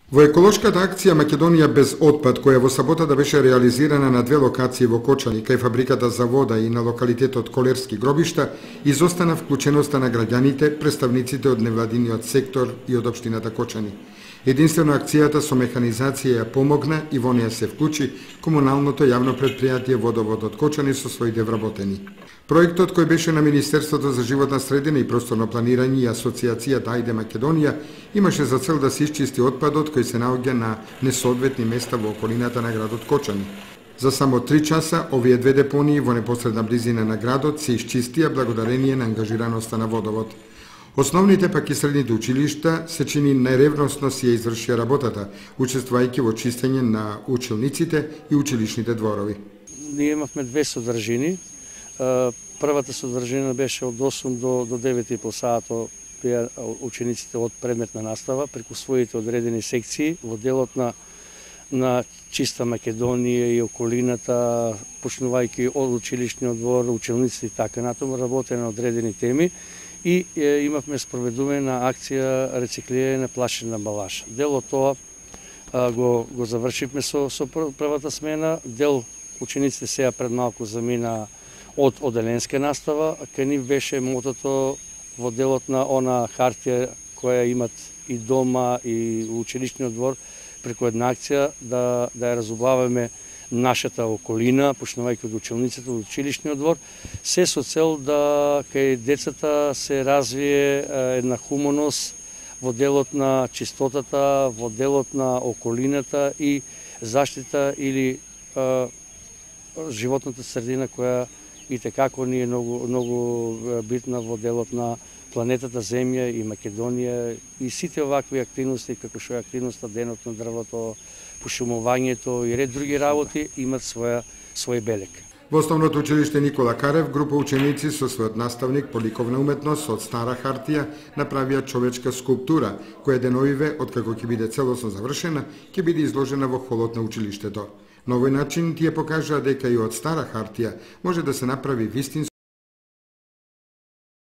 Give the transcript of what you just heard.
Во еколошката акција Македонија без отпад, која во саботата беше реализирана на две локации во Кочани, кај фабриката за вода и на локалитетот Колерски гробишта, изостана вклученоста на граѓаните, представниците од невладиниот сектор и од општината Кочани. Единствено акцијата со механизација ја помогна и во неја се вклучи комуналното јавно предпријатие Водоводот Кочани со своите вработени. Проектот кој беше на Министерството за животна средина и просторно планирање и Асоциацијата Ајде Македонија имаше за цел да се исчисти отпадот кој се наоѓа на несоодветни места во околината на градот Кочани. За само 3 часа овие две депонии во непосредна близина на градот се исчистија благодарение на ангажираноста на Водовод. Основните пак и средните училишта се чини најревносно си ја извршија работата, учествувајќи во чистење на училниците и училишните дворови. Ние имавме две содржини. Првата содржина беше од 8 до 9,5 сато учениците од предметна настава преку своите одредени секции во делот на чиста Македонија и околината, почнувајќи од училишниот двор, училниците и така натаму, работеа на одредени теми и имавме спроведување на акција рециклирање на пластична амбалажа. Дел од тоа го завршивме со првата смена, дел учениците сега пред малку замина од оделенска настава, кај нив беше мотото во делот на она хартија која имат и дома и училишниот двор, преку една акција да ја разубаваме нашата околина, почнувајќи од училниците, од училишниот двор, се со цел да кај децата се развие една хуманост во делот на чистотата, во делот на околината и заштита или животната средина која и текако ни е многу битна во делот на планетата Земја и Македонија и сите овакви активности, како што е активноста Денот на дрвото, пошумувањето и ред други работи имат свој белег. Во основното училиште Никола Карев, група ученици со својот наставник по ликовна уметност од стара хартија направија човечка скулптура, која деновиве, откако ќе биде целосно завршена, ќе биде изложена во холот на училиштето. На овој начин тие покажаа дека и од стара хартија може да се направи вистинско